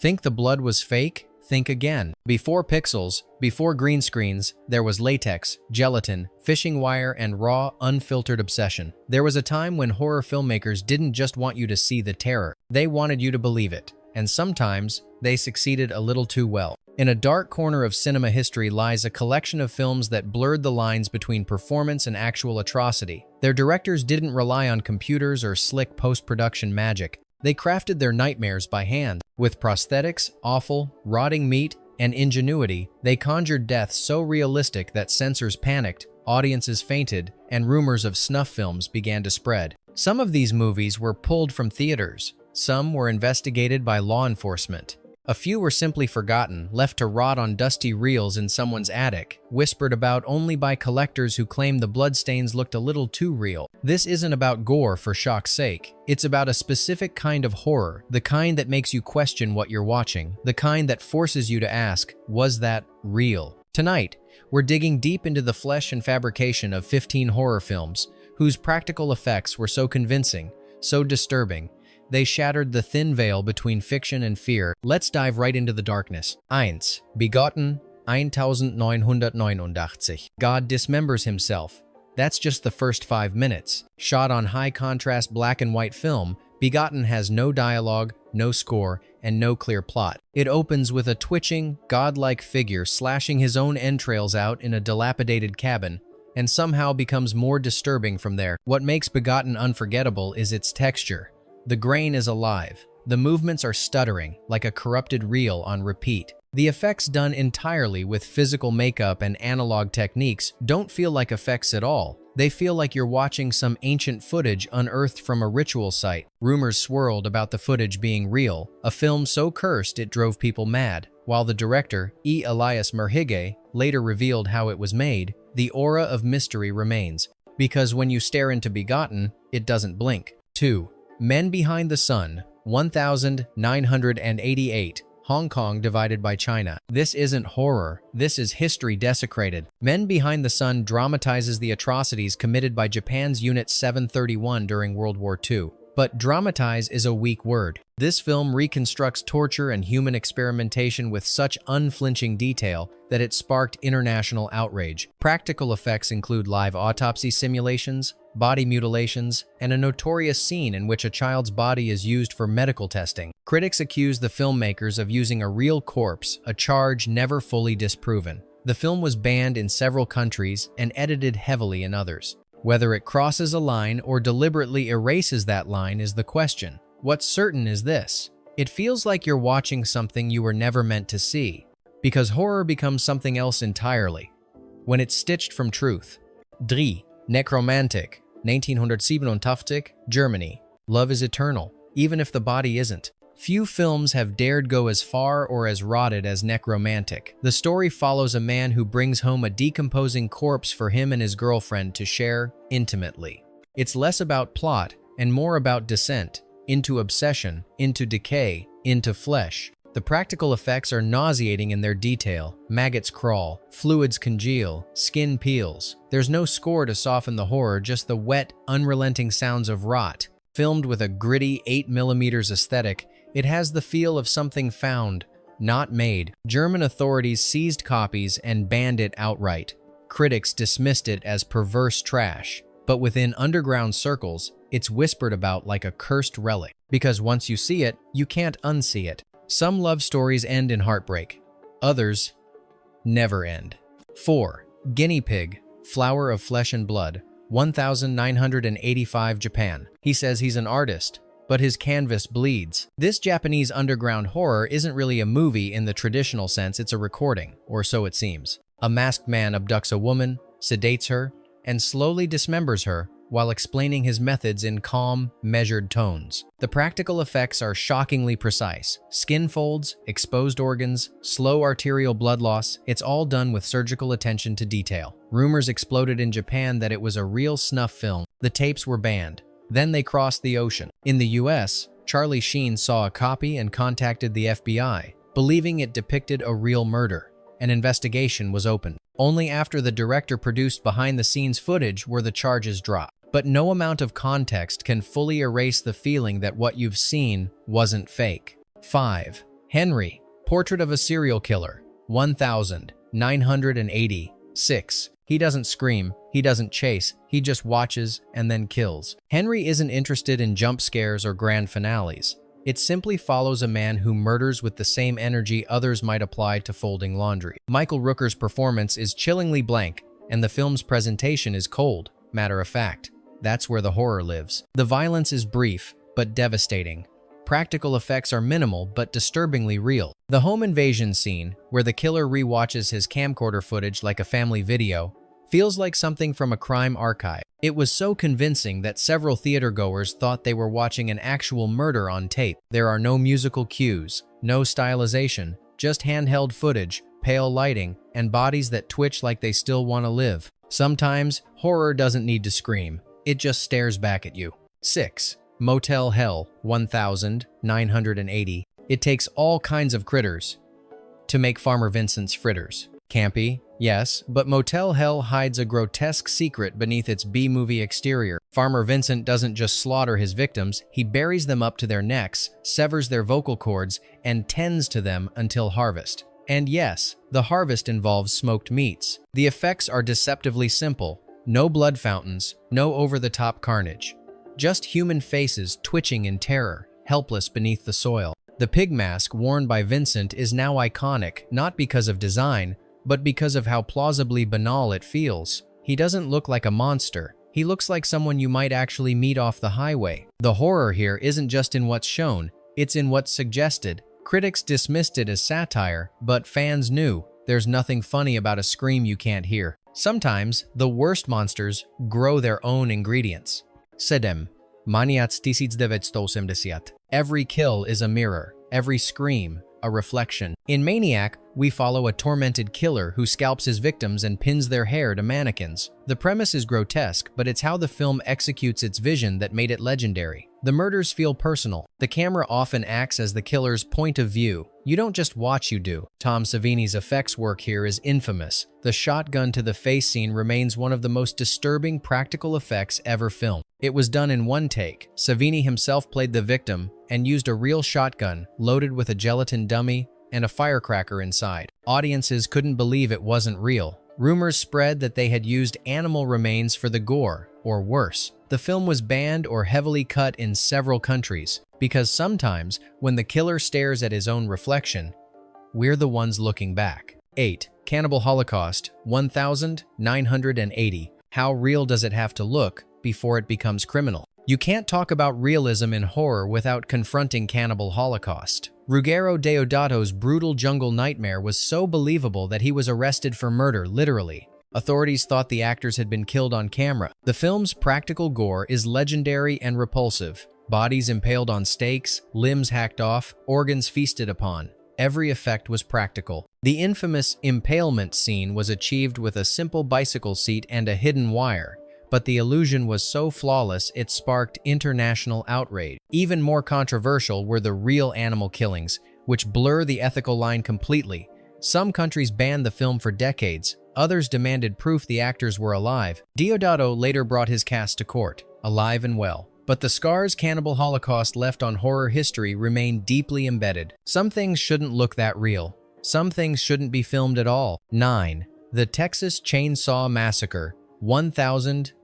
Think the blood was fake? Think again. Before pixels, before green screens, there was latex, gelatin, fishing wire, and raw, unfiltered obsession. There was a time when horror filmmakers didn't just want you to see the terror, they wanted you to believe it. And sometimes, they succeeded a little too well. In a dark corner of cinema history lies a collection of films that blurred the lines between performance and actual atrocity. Their directors didn't rely on computers or slick post-production magic. They crafted their nightmares by hand. With prosthetics, offal, rotting meat, and ingenuity, they conjured death so realistic that censors panicked, audiences fainted, and rumors of snuff films began to spread. Some of these movies were pulled from theaters. Some were investigated by law enforcement. A few were simply forgotten, left to rot on dusty reels in someone's attic, whispered about only by collectors who claimed the bloodstains looked a little too real. This isn't about gore for shock's sake. It's about a specific kind of horror, the kind that makes you question what you're watching, the kind that forces you to ask, was that real? Tonight, we're digging deep into the flesh and fabrication of 15 horror films, whose practical effects were so convincing, so disturbing, they shattered the thin veil between fiction and fear. Let's dive right into the darkness. 1. Begotten 1989. God dismembers himself. That's just the first 5 minutes. Shot on high-contrast black and white film, Begotten has no dialogue, no score, and no clear plot. It opens with a twitching, godlike figure slashing his own entrails out in a dilapidated cabin, and somehow becomes more disturbing from there. What makes Begotten unforgettable is its texture. The grain is alive. The movements are stuttering, like a corrupted reel on repeat. The effects done entirely with physical makeup and analog techniques don't feel like effects at all. They feel like you're watching some ancient footage unearthed from a ritual site. Rumors swirled about the footage being real, a film so cursed it drove people mad. While the director, E. Elias Merhige, later revealed how it was made, the aura of mystery remains. Because when you stare into Begotten, it doesn't blink. 2. Men Behind the Sun, 1988, Hong Kong divided by China. This isn't horror, this is history desecrated. Men Behind the Sun dramatizes the atrocities committed by Japan's Unit 731 during World War II. But dramatize is a weak word. This film reconstructs torture and human experimentation with such unflinching detail that it sparked international outrage. Practical effects include live autopsy simulations, body mutilations, and a notorious scene in which a child's body is used for medical testing. Critics accuse the filmmakers of using a real corpse, a charge never fully disproven. The film was banned in several countries and edited heavily in others. Whether it crosses a line or deliberately erases that line is the question. What's certain is this: it feels like you're watching something you were never meant to see, because horror becomes something else entirely when it's stitched from truth. 3. Necromantic, 1987, Germany. Love is eternal, even if the body isn't. Few films have dared go as far or as rotted as Necromantic. The story follows a man who brings home a decomposing corpse for him and his girlfriend to share intimately. It's less about plot and more about descent, into obsession, into decay, into flesh. The practical effects are nauseating in their detail. Maggots crawl, fluids congeal, skin peels. There's no score to soften the horror, just the wet, unrelenting sounds of rot. Filmed with a gritty 8mm aesthetic, it has the feel of something found, not made. German authorities seized copies and banned it outright. Critics dismissed it as perverse trash, but within underground circles, it's whispered about like a cursed relic. Because once you see it, you can't unsee it. Some love stories end in heartbreak. Others never end. 4. Guinea Pig, Flower of Flesh and Blood, 1985, Japan. He says he's an artist, but his canvas bleeds. This Japanese underground horror isn't really a movie in the traditional sense, it's a recording, or so it seems. A masked man abducts a woman, sedates her, and slowly dismembers her while explaining his methods in calm, measured tones. The practical effects are shockingly precise. Skin folds, exposed organs, slow arterial blood loss, it's all done with surgical attention to detail. Rumors exploded in Japan that it was a real snuff film. The tapes were banned. Then they crossed the ocean. In the US, Charlie Sheen saw a copy and contacted the FBI, believing it depicted a real murder. An investigation was opened. Only after the director produced behind-the-scenes footage were the charges dropped. But no amount of context can fully erase the feeling that what you've seen wasn't fake. 5. Henry, Portrait of a Serial Killer, 1986. He doesn't scream, he doesn't chase, he just watches and then kills. Henry isn't interested in jump scares or grand finales. It simply follows a man who murders with the same energy others might apply to folding laundry. Michael Rooker's performance is chillingly blank, and the film's presentation is cold, matter of fact. That's where the horror lives. The violence is brief, but devastating. Practical effects are minimal, but disturbingly real. The home invasion scene, where the killer rewatches his camcorder footage like a family video, feels like something from a crime archive. It was so convincing that several theatergoers thought they were watching an actual murder on tape. There are no musical cues, no stylization, just handheld footage, pale lighting, and bodies that twitch like they still want to live. Sometimes, horror doesn't need to scream. It just stares back at you. 6. Motel Hell, 1980. It takes all kinds of critters to make Farmer Vincent's fritters. Campy, yes, but Motel Hell hides a grotesque secret beneath its B-movie exterior. Farmer Vincent doesn't just slaughter his victims, he buries them up to their necks, severs their vocal cords, and tends to them until harvest. And yes, the harvest involves smoked meats. The effects are deceptively simple. No blood fountains, no over-the-top carnage. Just human faces twitching in terror, helpless beneath the soil. The pig mask worn by Vincent is now iconic, not because of design, but because of how plausibly banal it feels. He doesn't look like a monster. He looks like someone you might actually meet off the highway. The horror here isn't just in what's shown, it's in what's suggested. Critics dismissed it as satire, but fans knew there's nothing funny about a scream you can't hear. Sometimes, the worst monsters grow their own ingredients. 7. Maniac 1980. Every kill is a mirror, every scream, a reflection. In Maniac, we follow a tormented killer who scalps his victims and pins their hair to mannequins. The premise is grotesque, but it's how the film executes its vision that made it legendary. The murders feel personal. The camera often acts as the killer's point of view. You don't just watch, you do. Tom Savini's effects work here is infamous. The shotgun to the face scene remains one of the most disturbing practical effects ever filmed. It was done in one take. Savini himself played the victim and used a real shotgun loaded with a gelatin dummy and a firecracker inside. Audiences couldn't believe it wasn't real. Rumors spread that they had used animal remains for the gore, or worse. The film was banned or heavily cut in several countries, because sometimes, when the killer stares at his own reflection, we're the ones looking back. 8. Cannibal Holocaust, 1980. How real does it have to look before it becomes criminal? You can't talk about realism in horror without confronting Cannibal Holocaust. Ruggero Deodato's brutal jungle nightmare was so believable that he was arrested for murder, literally. Authorities thought the actors had been killed on camera. The film's practical gore is legendary and repulsive. Bodies impaled on stakes, limbs hacked off, organs feasted upon. Every effect was practical. The infamous impalement scene was achieved with a simple bicycle seat and a hidden wire, but the illusion was so flawless it sparked international outrage. Even more controversial were the real animal killings, which blur the ethical line completely. Some countries banned the film for decades. Others demanded proof the actors were alive. Deodato later brought his cast to court, alive and well. But the scars Cannibal Holocaust left on horror history remain deeply embedded. Some things shouldn't look that real. Some things shouldn't be filmed at all. 9. The Texas Chainsaw Massacre,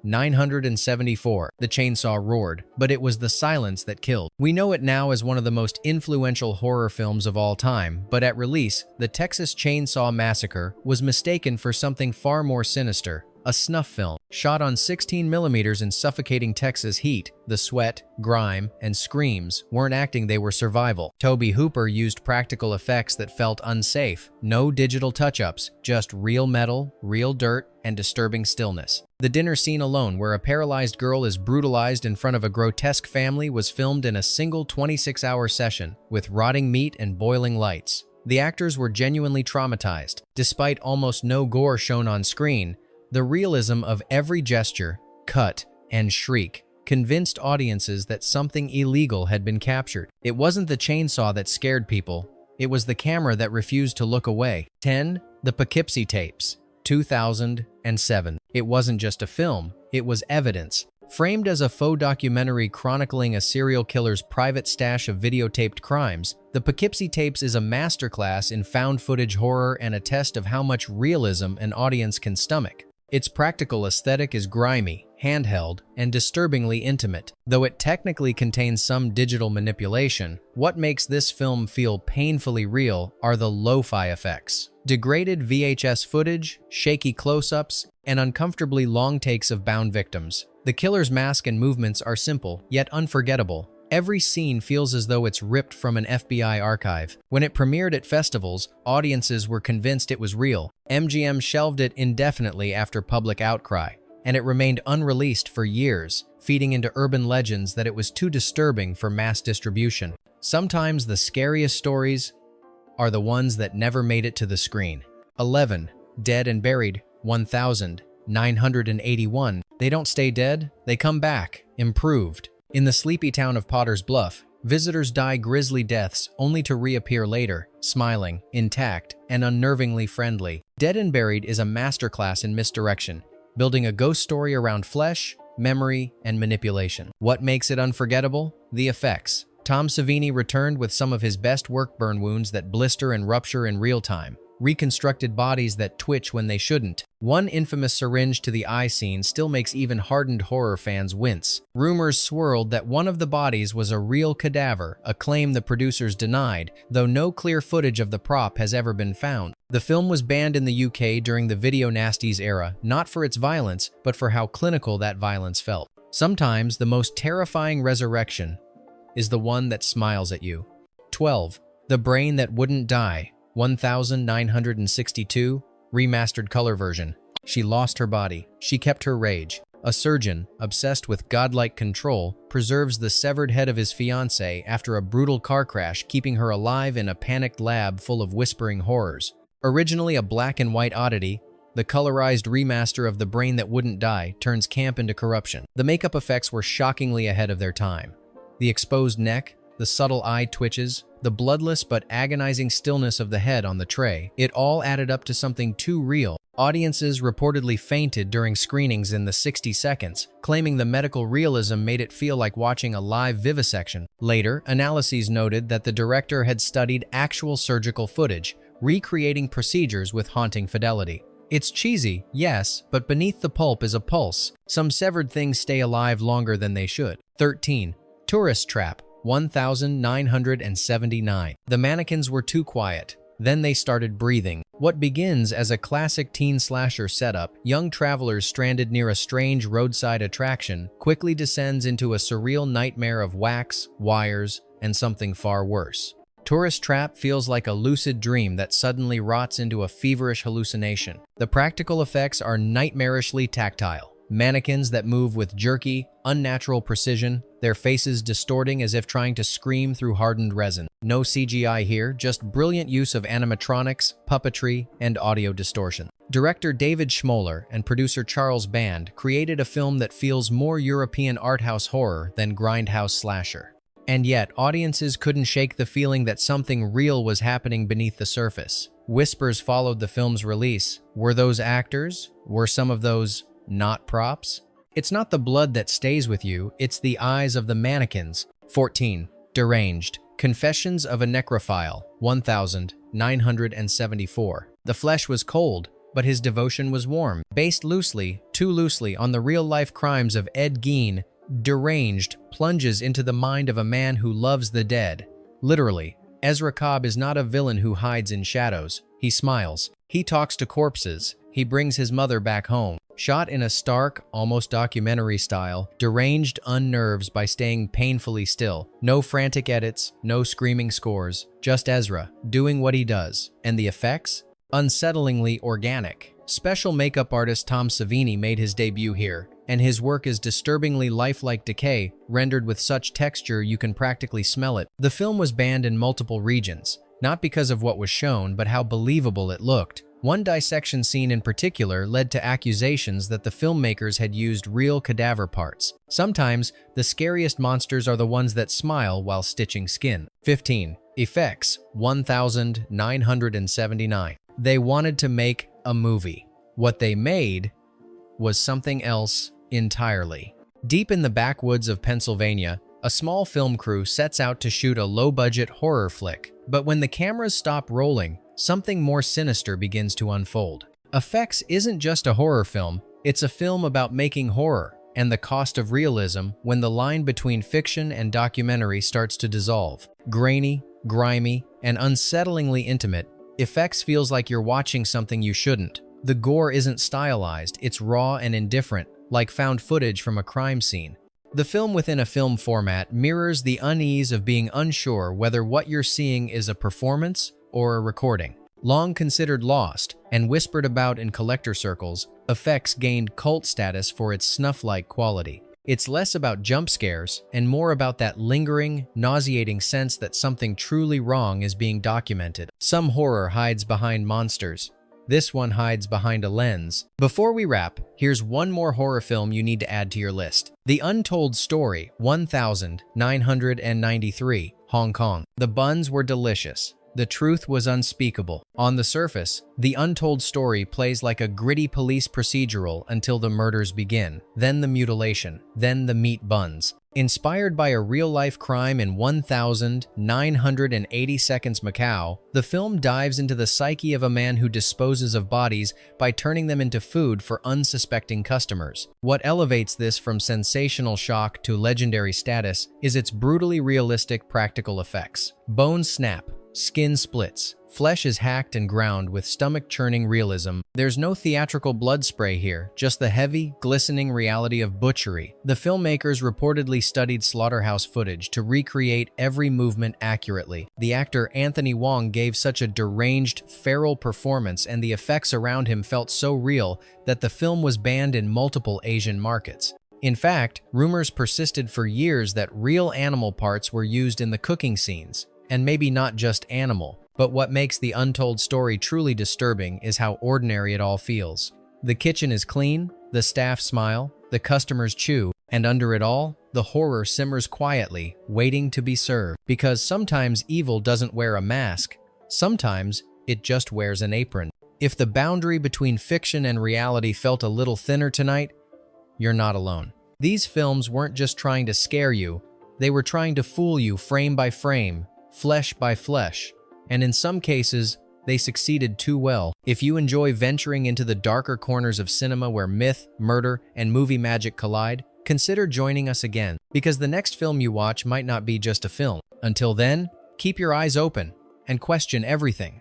1974. The chainsaw roared, but it was the silence that killed. We know it now as one of the most influential horror films of all time, but at release, The Texas Chainsaw Massacre was mistaken for something far more sinister. A snuff film. Shot on 16mm in suffocating Texas heat, the sweat, grime, and screams weren't acting, they were survival. Tobe Hooper used practical effects that felt unsafe. No digital touch-ups, just real metal, real dirt, and disturbing stillness. The dinner scene alone, where a paralyzed girl is brutalized in front of a grotesque family, was filmed in a single 26-hour session, with rotting meat and boiling lights. The actors were genuinely traumatized. Despite almost no gore shown on screen, the realism of every gesture, cut, and shriek convinced audiences that something illegal had been captured. It wasn't the chainsaw that scared people, it was the camera that refused to look away. 10. The Poughkeepsie Tapes, 2007. It wasn't just a film, it was evidence. Framed as a faux documentary chronicling a serial killer's private stash of videotaped crimes, the Poughkeepsie Tapes is a masterclass in found footage horror and a test of how much realism an audience can stomach. Its practical aesthetic is grimy, handheld, and disturbingly intimate. Though it technically contains some digital manipulation, what makes this film feel painfully real are the lo-fi effects. Degraded VHS footage, shaky close-ups, and uncomfortably long takes of bound victims. The killer's mask and movements are simple, yet unforgettable. Every scene feels as though it's ripped from an FBI archive. When it premiered at festivals, audiences were convinced it was real. MGM shelved it indefinitely after public outcry, and it remained unreleased for years, feeding into urban legends that it was too disturbing for mass distribution. Sometimes the scariest stories are the ones that never made it to the screen. 11. Dead and Buried, 1981. They don't stay dead, they come back, improved. In the sleepy town of Potter's Bluff, visitors die grisly deaths only to reappear later, smiling, intact, and unnervingly friendly. Dead and Buried is a masterclass in misdirection, building a ghost story around flesh, memory, and manipulation. What makes it unforgettable? The effects. Tom Savini returned with some of his best work: burn wounds that blister and rupture in real time, reconstructed bodies that twitch when they shouldn't. One infamous syringe to the eye scene still makes even hardened horror fans wince. Rumors swirled that one of the bodies was a real cadaver, a claim the producers denied, though no clear footage of the prop has ever been found. The film was banned in the UK during the video nasties era, not for its violence, but for how clinical that violence felt. Sometimes the most terrifying resurrection is the one that smiles at you. 12. The Brain That Wouldn't Die, 1962, remastered color version. She lost her body. She kept her rage. A surgeon, obsessed with godlike control, preserves the severed head of his fiancée after a brutal car crash, keeping her alive in a panicked lab full of whispering horrors. Originally a black and white oddity, the colorized remaster of The Brain That Wouldn't Die turns camp into corruption. The makeup effects were shockingly ahead of their time. The exposed neck, the subtle eye twitches, the bloodless but agonizing stillness of the head on the tray, it all added up to something too real. Audiences reportedly fainted during screenings in the 60 seconds, claiming the medical realism made it feel like watching a live vivisection. Later, analyses noted that the director had studied actual surgical footage, recreating procedures with haunting fidelity. It's cheesy, yes, but beneath the pulp is a pulse. Some severed things stay alive longer than they should. 13. Tourist Trap, 1979. The mannequins were too quiet. Then they started breathing. What begins as a classic teen slasher setup, young travelers stranded near a strange roadside attraction, quickly descends into a surreal nightmare of wax, wires, and something far worse. Tourist Trap feels like a lucid dream that suddenly rots into a feverish hallucination. The practical effects are nightmarishly tactile. Mannequins that move with jerky, unnatural precision, their faces distorting as if trying to scream through hardened resin. No CGI here, just brilliant use of animatronics, puppetry, and audio distortion. Director David Schmoller and producer Charles Band created a film that feels more European arthouse horror than grindhouse slasher. And yet, audiences couldn't shake the feeling that something real was happening beneath the surface. Whispers followed the film's release. Were those actors? Were some of those not props? It's not the blood that stays with you, it's the eyes of the mannequins. 14. Deranged. Confessions of a Necrophile, 1974. The flesh was cold, but his devotion was warm. Based loosely, too loosely, on the real-life crimes of Ed Gein, Deranged plunges into the mind of a man who loves the dead. Literally, Ezra Cobb is not a villain who hides in shadows. He smiles. He talks to corpses. He brings his mother back home. Shot in a stark, almost documentary style, Deranged unnerves by staying painfully still. No frantic edits, no screaming scores, just Ezra doing what he does. And the effects? Unsettlingly organic. Special makeup artist Tom Savini made his debut here, and his work is disturbingly lifelike decay, rendered with such texture you can practically smell it. The film was banned in multiple regions, not because of what was shown, but how believable it looked. One dissection scene in particular led to accusations that the filmmakers had used real cadaver parts. Sometimes, the scariest monsters are the ones that smile while stitching skin. 15. Effects, 1979. They wanted to make a movie. What they made was something else entirely. Deep in the backwoods of Pennsylvania, a small film crew sets out to shoot a low-budget horror flick. But when the cameras stop rolling, something more sinister begins to unfold. Effects isn't just a horror film, it's a film about making horror and the cost of realism when the line between fiction and documentary starts to dissolve. Grainy, grimy, and unsettlingly intimate, Effects feels like you're watching something you shouldn't. The gore isn't stylized, it's raw and indifferent, like found footage from a crime scene. The film within a film format mirrors the unease of being unsure whether what you're seeing is a performance or a recording. Long considered lost and whispered about in collector circles, Effects gained cult status for its snuff-like quality. It's less about jump scares and more about that lingering, nauseating sense that something truly wrong is being documented. Some horror hides behind monsters. This one hides behind a lens. Before we wrap, here's one more horror film you need to add to your list. The Untold Story, 1993, Hong Kong. The buns were delicious. The truth was unspeakable. On the surface, The Untold Story plays like a gritty police procedural until the murders begin, then the mutilation, then the meat buns. Inspired by a real-life crime in 1980 Seconds, Macau, the film dives into the psyche of a man who disposes of bodies by turning them into food for unsuspecting customers. What elevates this from sensational shock to legendary status is its brutally realistic practical effects. Bones snap, skin splits, flesh is hacked and ground with stomach-churning realism. There's no theatrical blood spray here, just the heavy, glistening reality of butchery. The filmmakers reportedly studied slaughterhouse footage to recreate every movement accurately. The actor Anthony Wong gave such a deranged, feral performance, and the effects around him felt so real that the film was banned in multiple Asian markets. In fact, rumors persisted for years that real animal parts were used in the cooking scenes. And maybe not just animal, but what makes The Untold Story truly disturbing is how ordinary it all feels. The kitchen is clean, the staff smile, the customers chew, and under it all, the horror simmers quietly, waiting to be served. Because sometimes evil doesn't wear a mask, sometimes it just wears an apron. If the boundary between fiction and reality felt a little thinner tonight, you're not alone. These films weren't just trying to scare you, they were trying to fool you frame by frame, flesh by flesh, and in some cases, they succeeded too well. If you enjoy venturing into the darker corners of cinema where myth, murder, and movie magic collide, consider joining us again, because the next film you watch might not be just a film. Until then, keep your eyes open and question everything.